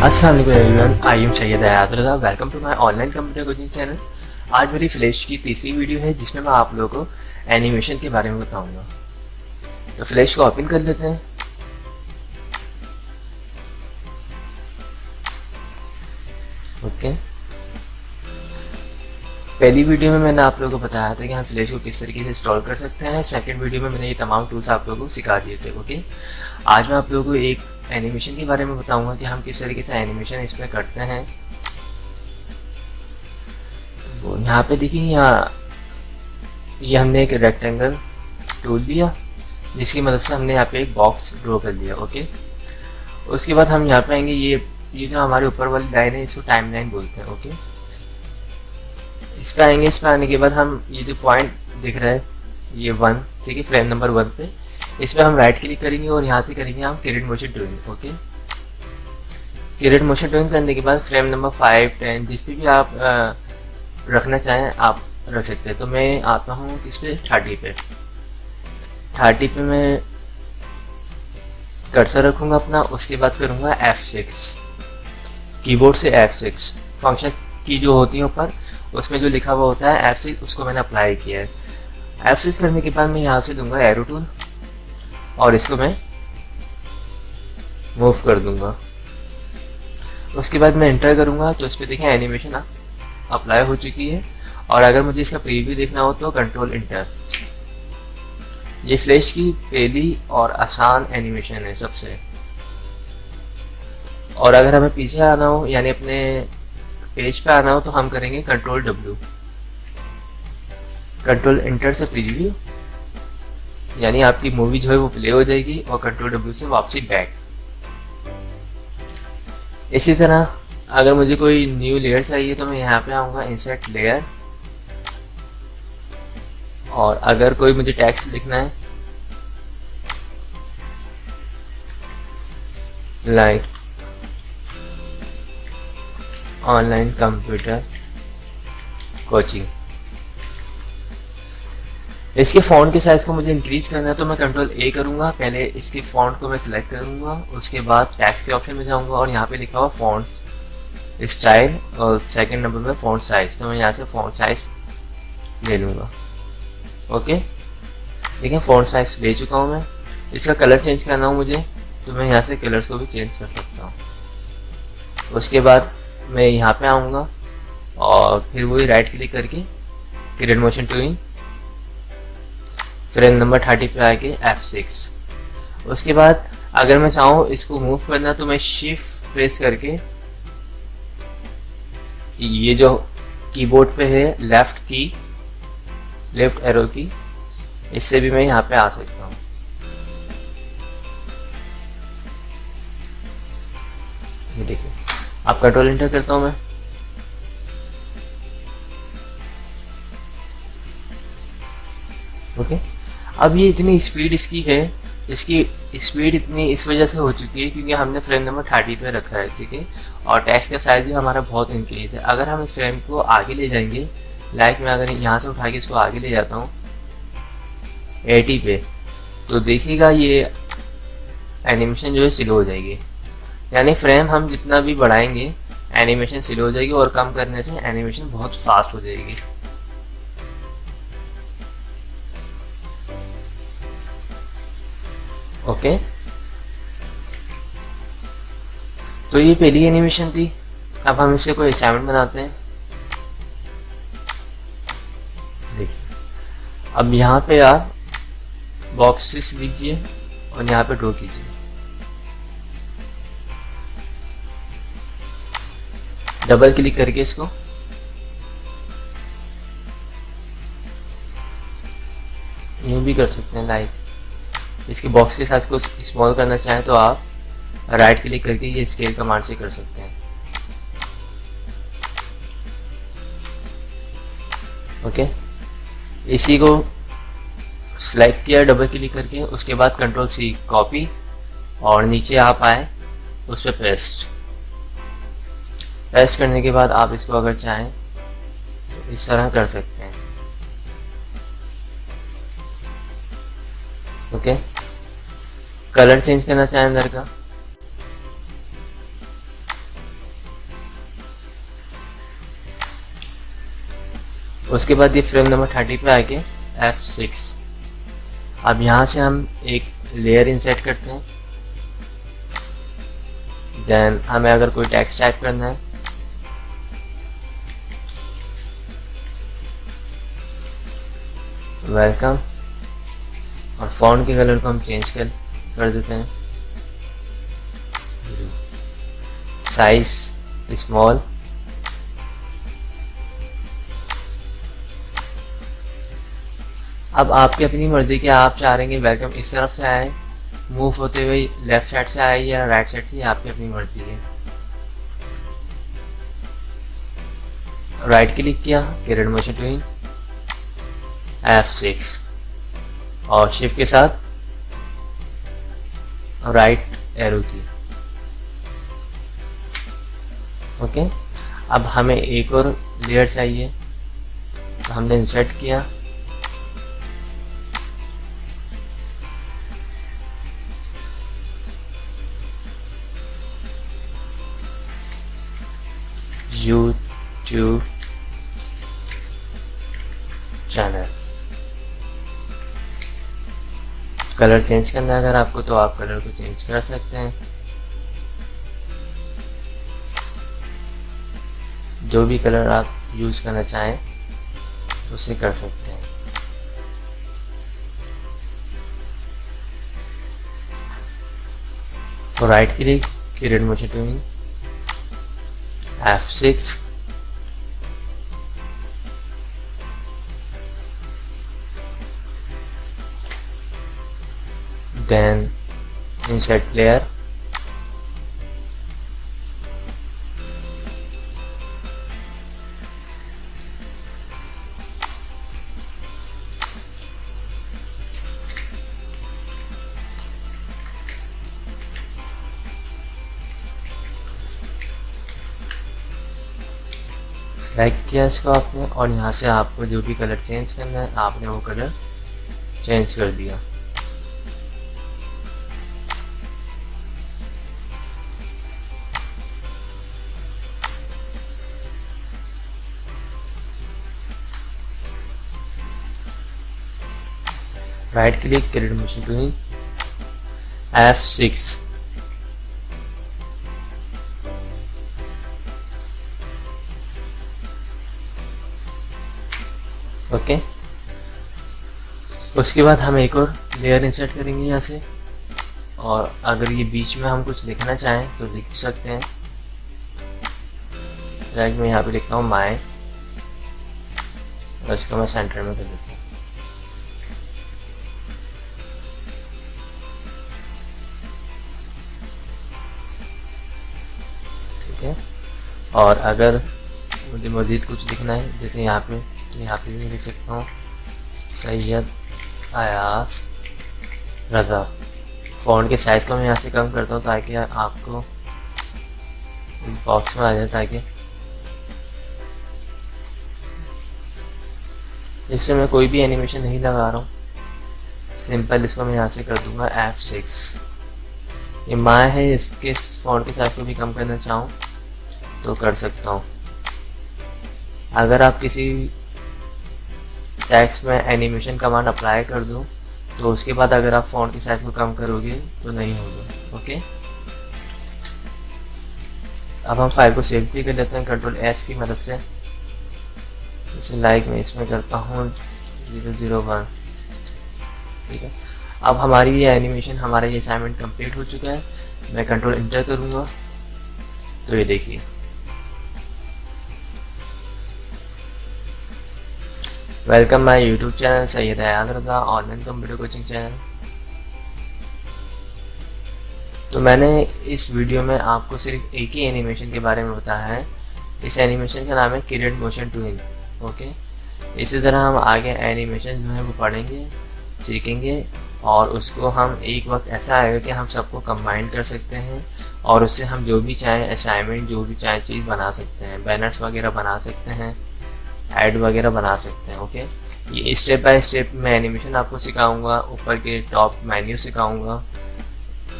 अस्सलाम वालेकुम everyone, I am Syed Hayat Raza. Welcome to my online computer coaching channel. आज मेरी फ्लैश की तीसरी वीडियो है जिसमें मैं आप लोगों को एनिमेशन के बारे में बताऊंगा। तो फ्लैश को ओपन कर लेते हैं। ओके, पहली वीडियो में मैंने आप लोगों को बताया था कि हम फ्लैश को किस तरीके से इंस्टॉल कर सकते हैं। सेकंड वीडियो में मैंने ये तमाम टूल्स आप लोगों को सिखा दिए थे। ओके, आज मैं आप लोगों को एक एनिमेशन के बारे में बताऊंगा कि हम किस तरीके से एनिमेशन इसमें करते हैं। तो यहाँ पे देखिए, यहाँ ये हमने एक रेक्टेंगल टूल लिया जिसकी मदद से हमने यहाँ पे एक बॉक्स ड्रॉ कर लिया। ओके, उसके बाद हम यहाँ पे आएंगे, ये जो हमारे ऊपर वाली लाइन है इसको टाइम लाइन बोलते हैं। ओके, इस पे आएंगे। इस पे आने के बाद हम ये जो पॉइंट दिख रहा है ये 1, ठीक है, फ्रेम नंबर 1 पे इस पे हम राइट क्लिक करेंगे और यहाँ से करेंगे हम create motion tooling. Okay, create motion tooling करने के बाद फ्रेम नंबर 5, 10 जिस पे भी आप रखना चाहें आप रख सकते हैं। तो मैं आता हूँ किस पे, 30 पे। 30 पे मैं कर्सर रखूँगा अपना। उसके बाद करूँगा F6, कीबोर्ड से F6 फंक्शन की जो होती है ऊपर उसमें जो लिखा हुआ होता है F6 उसको मैंने अप्लाई किया है। F6 करने के बाद मैं यहाँ से दूंगा एरो टूल और इसको मैं मूव कर दूंगा। उसके बाद मैं एंटर करूंगा तो इस पर देखें एनिमेशन अप्लाई हो चुकी है। और अगर मुझे इसका प्रीव्यू देखना हो तो कंट्रोल इंटर। ये फ्लैश की पहली और आसान एनिमेशन है सबसे। और अगर हमें पीछे आना हो यानी अपने पेज पे आना हो तो हम करेंगे कंट्रोल W, कंट्रोल इंटर से प्रीव्यू, यानी आपकी मूवी जो है वो प्ले हो जाएगी और कंट्रोल W से वापसी बैक। इसी तरह अगर मुझे कोई न्यू लेयर चाहिए तो मैं यहाँ पे आऊँगा इंसर्ट लेयर, और अगर कोई मुझे टेक्स्ट लिखना है लाइक ऑनलाइन कंप्यूटर कोचिंग, इसके फॉन्ट के साइज को मुझे इंक्रीज करना है तो मैं कंट्रोल A करूंगा। पहले इसके फॉन्ट को मैं सिलेक्ट करूंगा, उसके बाद टेक्स्ट के ऑप्शन में जाऊंगा और यहाँ पे लिखा हुआ फॉन्ट स्टाइल और सेकंड नंबर में फॉन्ट साइज, तो मैं यहाँ से फॉन्ट साइज ले लूँगा। ओके, देखिए फॉन्ट साइज ले चुका हूँ मैं। इसका कलर चेंज करना हो मुझे तो मैं यहाँ से कलर्स को भी चेंज कर सकता हूँ। उसके बाद मैं यहाँ पे आऊँगा और फिर वही राइट क्लिक करके create motion tooling, frame number 30 पे आके F6। उसके बाद अगर मैं चाहूँ इसको मूव करना तो मैं शिफ्ट प्रेस करके ये जो कीबोर्ड पे है लेफ्ट एरो की, इससे भी मैं यहाँ पे आ सकता हूँ। ये देखिए, आप कंट्रोल इंटर करता हूँ मैं। ओके, अब ये इतनी स्पीड इसकी है, इसकी स्पीड इतनी इस वजह से हो चुकी है क्योंकि हमने फ्रेम नंबर 30 पे रखा है, ठीक है, और टेक्स्ट का साइज भी हमारा बहुत इंक्रीज है। अगर हम इस फ्रेम को आगे ले जाएंगे, लाइक मैं अगर यहाँ से उठा के इसको आगे ले जाता हूँ 80 पे, तो देखिएगा ये एनिमेशन जो है स्लो हो जाएगी। यानी फ्रेम हम जितना भी बढ़ाएंगे एनिमेशन स्लो हो जाएगी और कम करने से एनिमेशन बहुत फास्ट हो जाएगी। ओके, तो ये पहली एनिमेशन थी। अब हम इससे कोई असाइनमेंट बनाते हैं। देखिए, अब यहाँ पे आप बॉक्सेस लीजिए और यहाँ पे ड्रॉ कीजिए। डबल क्लिक करके इसको यूँ भी कर सकते हैं, लाइक इसके बॉक्स के साथ को स्मॉल करना चाहें तो आप राइट क्लिक करके ये स्केल कमांड से कर सकते हैं। ओके, इसी को सिलेक्ट किया डबल क्लिक करके, उसके बाद कंट्रोल C कॉपी और नीचे आप आए उस पर पेस्ट करने के बाद आप इसको अगर चाहें तो इस तरह कर सकते हैं। ओके, कलर चेंज करना चाहें अंदर का उसके बाद ये फ्रेम नंबर 30 पे आके F6। अब यहाँ से हम एक लेयर इंसर्ट करते हैं। देन हमें अगर कोई टेक्स्ट टाइप करना है, वेलकम, और फॉन्ट के कलर को हम चेंज कर देते हैं, साइज स्मॉल। अब आपकी अपनी मर्जी की आप चाह रहे हैं वेलकम इस तरफ से आए, मूव होते हुए लेफ्ट साइड से आए या राइट साइड से, आपकी अपनी मर्जी है। राइट क्लिक किया, कैरेट मोशन टूल F6 और शिफ्ट के साथ राइट एरो की। ओके, अब हमें एक और लेयर चाहिए, तो हमने इंसर्ट किया, YouTube चैनल। कलर चेंज करना है अगर आपको, तो आप कलर को चेंज कर सकते हैं, जो भी कलर आप यूज करना चाहें उसे कर सकते हैं। तो right click, create motion tween F6, then insert layer, select किया इसको आपने, और यहाँ से आपको जो भी कलर चेंज करना है आपने वो कलर चेंज कर दिया। Right click, create motion tween F6, okay. उसके बाद हम एक और लेयर इंसर्ट करेंगे यहाँ से, और अगर ये बीच में हम कुछ लिखना चाहें तो लिख सकते हैं। लाइक मैं यहाँ पे लिखता हूँ माय, और इसको मैं सेंटर में कर देता हूँ। ठीक है, और अगर मुझे मज़ीद कुछ लिखना है, जैसे यहाँ पे, तो यहाँ पे भी लिख सकता हूँ सैयद अयास रज़ा। फ़ॉन्ट के साइज़ को मैं यहाँ से कम करता हूँ ताकि आपको इस बॉक्स में आ जाए, ताकि इसमें मैं कोई भी एनिमेशन नहीं लगा रहा हूँ। सिंपल इसको मैं यहाँ से कर दूंगा F6। ये माय है, इसके फ़ॉन्ट के साइज़ को भी कम करना चाहूँ तो कर सकता हूँ। अगर आप किसी टेक्स्ट में एनिमेशन कमांड अप्लाई कर दूं तो उसके बाद अगर आप फ़ॉन्ट की साइज़ को कम करोगे तो नहीं होगा। ओके, अब हम फाइल को सेव भी कर लेते हैं कंट्रोल S की मदद से। जैसे लाइक मैं इसमें करता हूँ 001। ठीक है, अब हमारी ये एनिमेशन, हमारा ये असाइनमेंट कंप्लीट हो चुका है। मैं कंट्रोल इंटर करूँगा तो ये देखिए, welcome my YouTube channel Syed Ayaz Raza online computer coaching channel. तो मैंने इस वीडियो में आपको सिर्फ एक ही एनिमेशन के बारे में बताया है। इस एनिमेशन का नाम है कैरेट मोशन टूल। ओके, इसी तरह हम आगे एनिमेशन जो है वो पढ़ेंगे, सीखेंगे, और उसको हम एक वक्त ऐसा आएगा कि हम सबको कंबाइन कर सकते हैं और उससे हम जो भी चाहें असाइनमेंट, जो भी चाहें चीज़ बना सकते हैं। बैनर्स वगैरह बना सकते हैं, ऐड वगैरह बना सकते हैं। ओके, ये स्टेप बाय स्टेप मैं एनिमेशन आपको सिखाऊंगा, ऊपर के टॉप मेन्यू सिखाऊंगा,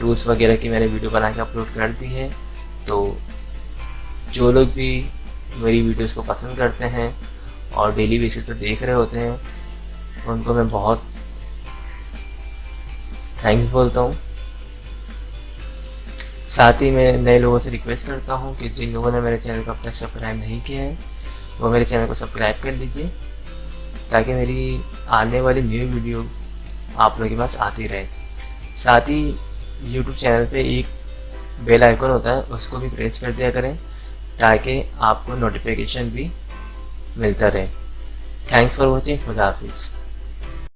टूल्स वगैरह की मैंने वीडियो बना के अपलोड कर दी है। तो जो लोग भी मेरी वीडियोस को पसंद करते हैं और डेली बेसिस पे देख रहे होते हैं, उनको मैं बहुत थैंक्स बोलता हूँ। साथ ही मैं नए लोगों से रिक्वेस्ट करता हूँ कि जिन लोगों ने मेरे चैनल को अब तक सब्सक्राइब नहीं किया है वो मेरे चैनल को सब्सक्राइब कर लीजिए, ताकि मेरी आने वाली न्यू वीडियो आप लोगों के पास आती रहे। साथ ही यूट्यूब चैनल पे एक बेल आइकन होता है, उसको भी प्रेस कर दिया करें ताकि आपको नोटिफिकेशन भी मिलता रहे। Thanks for watching. खुदा हाफिज़।